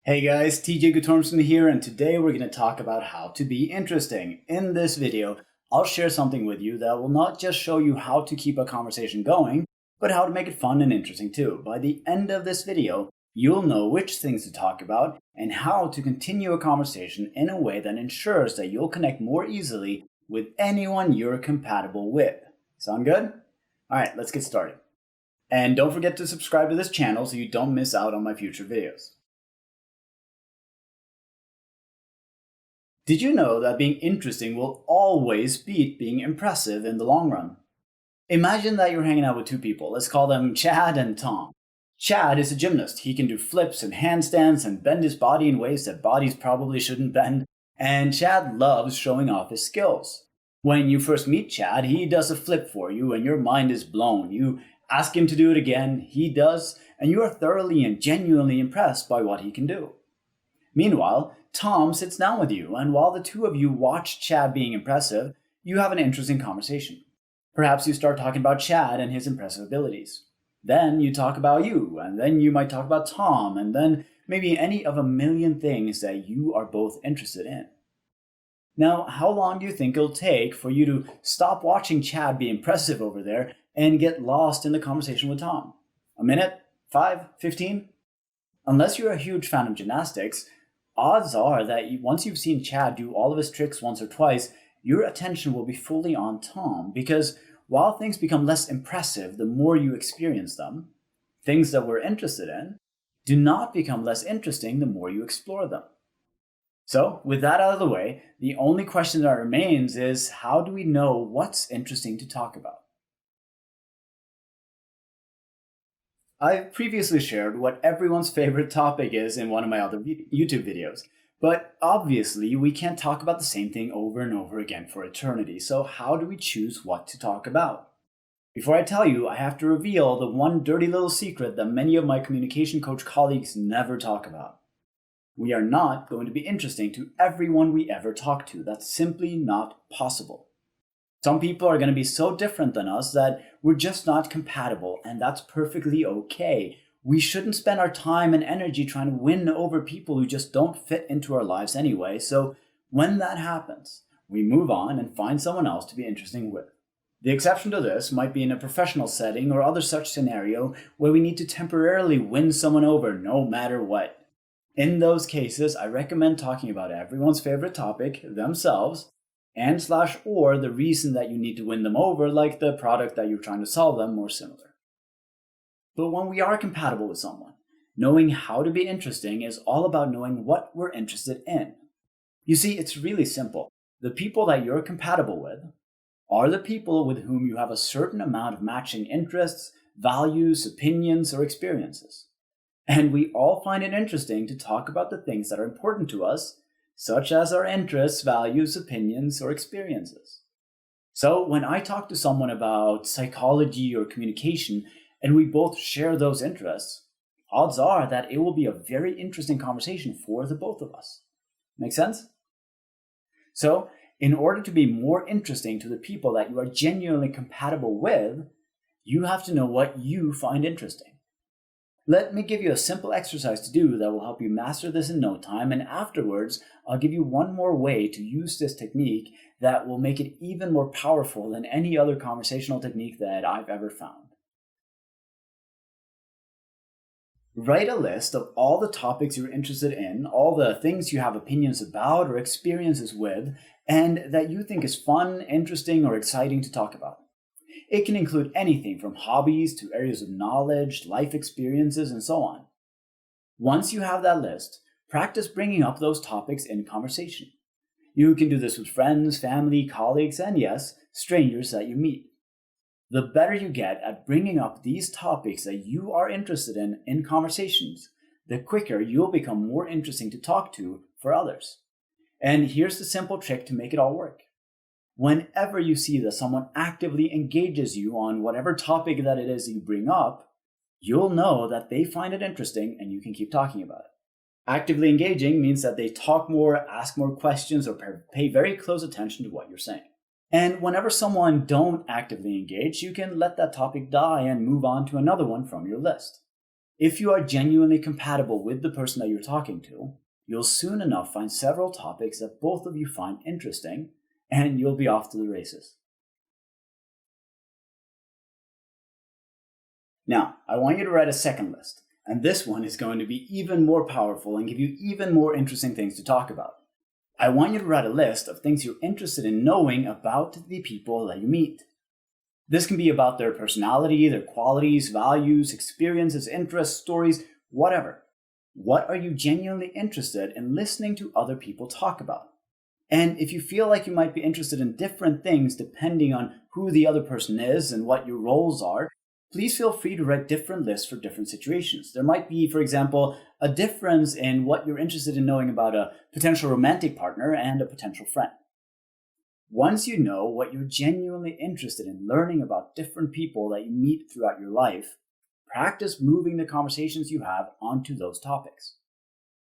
Hey guys, TJ Guttormson here, and today we're going to talk about how to be interesting. In this video, I'll share something with you that will not just show you how to keep a conversation going, but how to make it fun and interesting too. By the end of this video, you'll know which things to talk about and how to continue a conversation in a way that ensures that you'll connect more easily with anyone you're compatible with. Sound good? Alright, let's get started. And don't forget to subscribe to this channel so you don't miss out on my future videos. Did you know that being interesting will always beat being impressive in the long run? Imagine that you're hanging out with two people. Let's call them Chad and Tom. Chad is a gymnast. He can do flips and handstands and bend his body in ways that bodies probably shouldn't bend. And Chad loves showing off his skills. When you first meet Chad, he does a flip for you and your mind is blown. You ask him to do it again, he does, and you are thoroughly and genuinely impressed by what he can do. Meanwhile, Tom sits down with you, and while the two of you watch Chad being impressive, you have an interesting conversation. Perhaps you start talking about Chad and his impressive abilities. Then you talk about you, and then you might talk about Tom, and then maybe any of a million things that you are both interested in. Now, how long do you think it'll take for you to stop watching Chad be impressive over there and get lost in the conversation with Tom? A minute? 5? 15? Unless you're a huge fan of gymnastics, odds are that once you've seen Chad do all of his tricks once or twice, your attention will be fully on Tom, because while things become less impressive the more you experience them, things that we're interested in do not become less interesting the more you explore them. So, with that out of the way, the only question that remains is, how do we know what's interesting to talk about? I've previously shared what everyone's favorite topic is in one of my other YouTube videos, but obviously we can't talk about the same thing over and over again for eternity, so how do we choose what to talk about? Before I tell you, I have to reveal the one dirty little secret that many of my communication coach colleagues never talk about. We are not going to be interesting to everyone we ever talk to. That's simply not possible. Some people are going to be so different than us that we're just not compatible, and that's perfectly okay. We shouldn't spend our time and energy trying to win over people who just don't fit into our lives anyway, so when that happens, we move on and find someone else to be interesting with. The exception to this might be in a professional setting or other such scenario where we need to temporarily win someone over no matter what. In those cases, I recommend talking about everyone's favorite topic, themselves, or the reason that you need to win them over, like the product that you're trying to sell them, or similar. But when we are compatible with someone, knowing how to be interesting is all about knowing what we're interested in. You see, it's really simple. The people that you're compatible with are the people with whom you have a certain amount of matching interests, values, opinions, or experiences. And we all find it interesting to talk about the things that are important to us, such as our interests, values, opinions, or experiences. So when I talk to someone about psychology or communication, and we both share those interests, odds are that it will be a very interesting conversation for the both of us. Make sense? So, in order to be more interesting to the people that you are genuinely compatible with, you have to know what you find interesting. Let me give you a simple exercise to do that will help you master this in no time, and afterwards, I'll give you one more way to use this technique that will make it even more powerful than any other conversational technique that I've ever found. Write a list of all the topics you're interested in, all the things you have opinions about or experiences with, and that you think is fun, interesting, or exciting to talk about. It can include anything from hobbies to areas of knowledge, life experiences, and so on. Once you have that list, practice bringing up those topics in conversation. You can do this with friends, family, colleagues, and yes, strangers that you meet. The better you get at bringing up these topics that you are interested in conversations, the quicker you'll become more interesting to talk to for others. And here's the simple trick to make it all work. Whenever you see that someone actively engages you on whatever topic that it is you bring up, you'll know that they find it interesting and you can keep talking about it. Actively engaging means that they talk more, ask more questions, or pay very close attention to what you're saying. And whenever someone don't actively engage, you can let that topic die and move on to another one from your list. If you are genuinely compatible with the person that you're talking to, you'll soon enough find several topics that both of you find interesting, and you'll be off to the races. Now, I want you to write a second list, and this one is going to be even more powerful and give you even more interesting things to talk about. I want you to write a list of things you're interested in knowing about the people that you meet. This can be about their personality, their qualities, values, experiences, interests, stories, whatever. What are you genuinely interested in listening to other people talk about? And if you feel like you might be interested in different things depending on who the other person is and what your roles are, please feel free to write different lists for different situations. There might be, for example, a difference in what you're interested in knowing about a potential romantic partner and a potential friend. Once you know what you're genuinely interested in learning about different people that you meet throughout your life, practice moving the conversations you have onto those topics.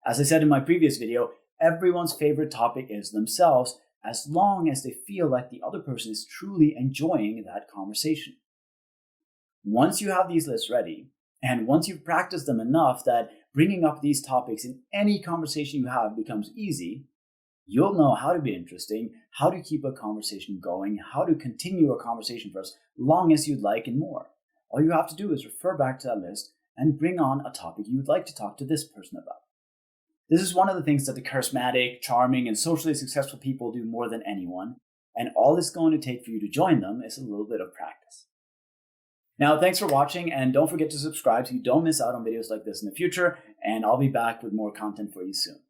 As I said in my previous video, everyone's favorite topic is themselves, as long as they feel like the other person is truly enjoying that conversation. Once you have these lists ready, and once you've practiced them enough that bringing up these topics in any conversation you have becomes easy, you'll know how to be interesting, how to keep a conversation going, how to continue a conversation for as long as you'd like, and more. All you have to do is refer back to that list and bring on a topic you would like to talk to this person about. This is one of the things that the charismatic, charming, and socially successful people do more than anyone, and all it's going to take for you to join them is a little bit of practice. Now, thanks for watching, and don't forget to subscribe so you don't miss out on videos like this in the future, and I'll be back with more content for you soon.